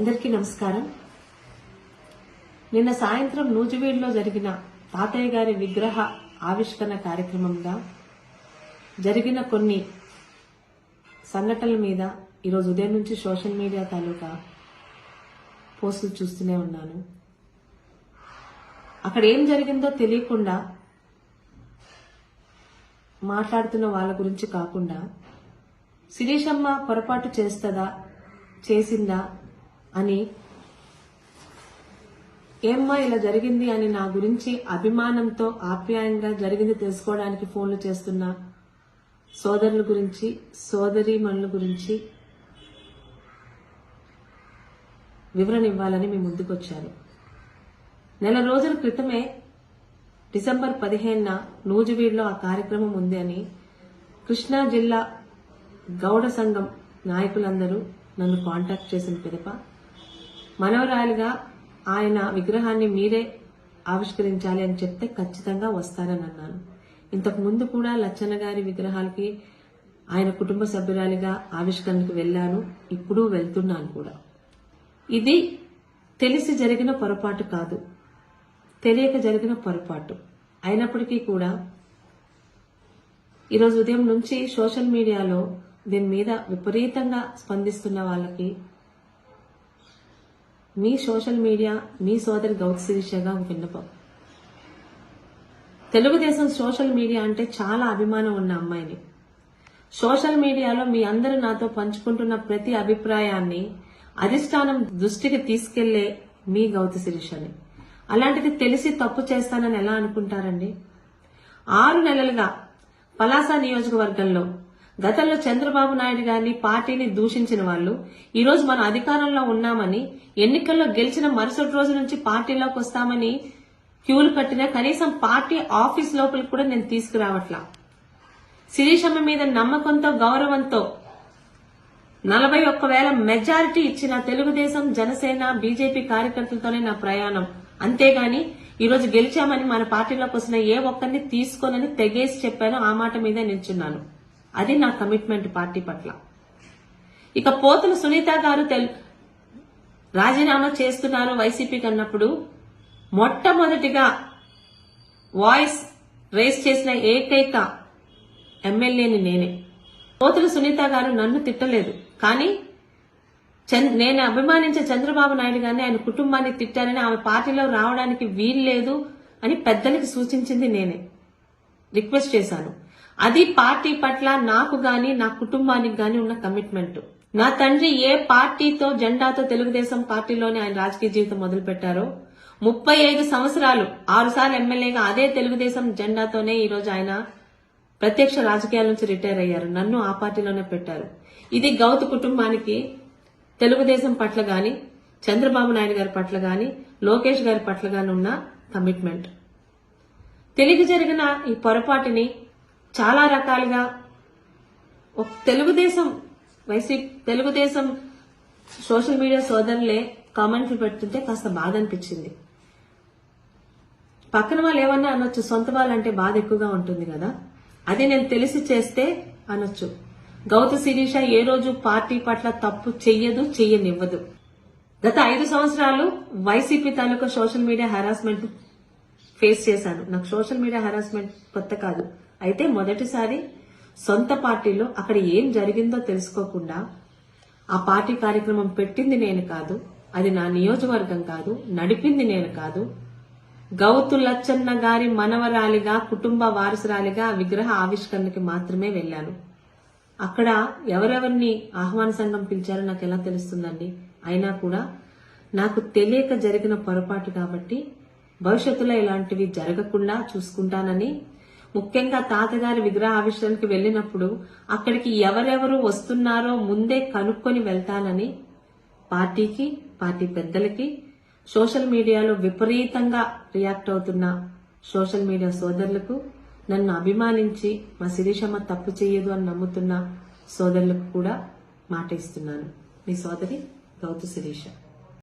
అందరికీ నమస్కారం. నిన్న సాయంత్రం నూజివీడులో జరిగిన తాతయ్య గారి విగ్రహ ఆవిష్కరణ కార్యక్రమంగా జరిగిన కొన్ని సంఘటనల మీద ఈరోజు ఉదయం నుంచి సోషల్ మీడియా తాలూకా పోస్టులు చూస్తూనే ఉన్నాను. అక్కడ ఏం జరిగిందో తెలియకుండా మాట్లాడుతున్న వాళ్ళ గురించి కాకుండా శిరీషమ్మ పొరపాటు చేసిందా అని ఏమ్మా ఇలా జరిగింది అని నా గురించి అభిమానంతో ఆప్యాయంగా జరిగింది తెలుసుకోవడానికి ఫోన్లు చేస్తున్న సోదరుల గురించి సోదరీమణుల గురించి వివరణ ఇవ్వాలని మీ ముందుకొచ్చారు. నెల రోజుల క్రితమే డిసెంబర్ 15న నూజివీడులో ఆ కార్యక్రమం ఉంది అని కృష్ణా జిల్లా గౌడ సంఘం నాయకులందరూ నన్ను కాంటాక్ట్ చేసిన పిదప మనవరాలిగా ఆయన విగ్రహాన్ని మీరే ఆవిష్కరించాలి అని చెప్తే ఖచ్చితంగా వస్తానని అన్నాను. ఇంతకు ముందు కూడా లచ్చన్న గారి విగ్రహాలకి ఆయన కుటుంబ సభ్యురాలిగా ఆవిష్కరణకు వెళ్లాను, ఇప్పుడు వెళ్తున్నాను కూడా. ఇది తెలిసి జరిగిన పొరపాటు కాదు, తెలియక జరిగిన పొరపాటు అయినప్పటికీ కూడా ఈరోజు ఉదయం నుంచి సోషల్ మీడియాలో దీని మీద విపరీతంగా స్పందిస్తున్న వాళ్ళకి మీ సోషల్ మీడియా మీ సోదరి గౌతు శిరీషగా విన్నపం. తెలుగుదేశం సోషల్ మీడియా అంటే చాలా అభిమానం ఉన్న అమ్మాయిని. సోషల్ మీడియాలో మీ అందరూ నాతో పంచుకుంటున్న ప్రతి అభిప్రాయాన్ని అధిష్టానం దృష్టికి తీసుకెళ్లే మీ గౌతు శిరీషని. అలాంటిది తెలిసి తప్పు చేస్తానని ఎలా అనుకుంటారండి? 6 నెలలుగా పలాస నియోజకవర్గంలో గతంలో చంద్రబాబు నాయుడు గారిని పార్టీని దూషించిన వాళ్ళు ఈరోజు మన అధికారంలో ఉన్నామని, ఎన్నికల్లో గెలిచిన మరుసటి రోజు నుంచి పార్టీలోకి వస్తామని క్యూలు కట్టినా కనీసం పార్టీ ఆఫీస్ లోపలికి కూడా నేను తీసుకురావట్లా. శిరీషమ్మ మీద నమ్మకంతో గౌరవంతో 41,000 మెజారిటీ ఇచ్చిన తెలుగుదేశం జనసేన బీజేపీ కార్యకర్తలతోనే నా ప్రయాణం. అంతేగాని ఈరోజు గెలిచామని మన పార్టీలోకి వస్తున్న ఏ ఒక్కరిని తీసుకోనని తెగేసి చెప్పాను. ఆ మాట మీదే నిల్చున్నాను. అది నా కమిట్మెంట్ పార్టీ పట్ల. ఇక పోతుల సునీత గారు రాజీనామా చేస్తున్నారు వైసీపీకి అన్నప్పుడు మొట్టమొదటిగా వాయిస్ రేస్ చేసిన ఏకైక ఎమ్మెల్యేని నేనే. పోతుల సునీత గారు నన్ను తిట్టలేదు, కానీ నేను అభిమానించే చంద్రబాబు నాయుడు గారిని ఆయన కుటుంబాన్ని తిట్టారని, ఆమె పార్టీలో రావడానికి వీల్లేదు అని పెద్దలకి సూచించింది నేనే, రిక్వెస్ట్ చేశాను. అది పార్టీ పట్ల నాకు గాని నా కుటుంబానికి గాని ఉన్న కమిట్మెంట్. నా తండ్రి ఏ పార్టీతో జెండాతో తెలుగుదేశం పార్టీలోనే ఆయన రాజకీయ జీవితం మొదలు పెట్టారో 35 సంవత్సరాలు 6 సార్లు ఎమ్మెల్యేగా అదే తెలుగుదేశం జెండాతోనే ఈరోజు ఆయన ప్రత్యక్ష రాజకీయాల నుంచి రిటైర్ అయ్యారు. నన్ను ఆ పార్టీలోనే పెట్టారు. ఇది గౌతు కుటుంబానికి తెలుగుదేశం పట్ల గాని చంద్రబాబు నాయుడు గారి పట్ల గాని లోకేష్ గారి పట్ల గాని ఉన్న కమిట్మెంట్. తెలియక జరిగిన ఈ పొరపాటుని చాలా రకాలుగా తెలుగుదేశం సోషల్ మీడియా సోదరులే కామెంట్లు పెడుతుంటే కాస్త బాధ అనిపించింది. పక్కన వాళ్ళు ఏమన్నా అనొచ్చు, సొంత వాళ్ళంటే బాధ ఎక్కువగా ఉంటుంది కదా, అది నేను తెలిసి చేస్తే అనొచ్చు. గౌతు శిరీష ఏ రోజు పార్టీ పట్ల తప్పు చెయ్యనివ్వదు. గత 5 సంవత్సరాలు వైసీపీ తాలూకా సోషల్ మీడియా హెరాస్మెంట్ ఫేస్ చేశాను. నాకు సోషల్ మీడియా హెరాస్మెంట్ కొత్త కాదు. అయితే మొదటిసారి సొంత పార్టీలో అక్కడ ఏం జరిగిందో తెలుసుకోకుండా ఆ పార్టీ కార్యక్రమం పెట్టింది నేను కాదు, అది నా నియోజకవర్గం కాదు, నడిపింది నేను కాదు. గౌతు లచ్చన్న గారి మనవరాలిగా కుటుంబ వారసురాలిగా విగ్రహ ఆవిష్కరణకి మాత్రమే వెళ్లాను. అక్కడ ఎవరెవరిని ఆహ్వాన సంఘం పిలిచారో నాకు ఎలా తెలుస్తుందండి? అయినా కూడా నాకు తెలియక జరిగిన పొరపాటు కాబట్టి భవిష్యత్తులో ఇలాంటివి జరగకుండా చూసుకుంటానని, ముఖ్యంగా తాతగారి విగ్రహ ఆవిష్కరణకి వెళ్లినప్పుడు అక్కడికి ఎవరెవరు వస్తున్నారో ముందే కనుక్కొని వెళ్తానని పార్టీకి, పార్టీ పెద్దలకి, సోషల్ మీడియాలో విపరీతంగా రియాక్ట్ అవుతున్న సోషల్ మీడియా సోదరులకు, నన్ను అభిమానించి మా శిరీషమ్మ తప్పు చేయదు అని నమ్ముతున్న సోదరులకు కూడా మాట ఇస్తున్నాను. మీ సోదరి గౌతు శిరీష.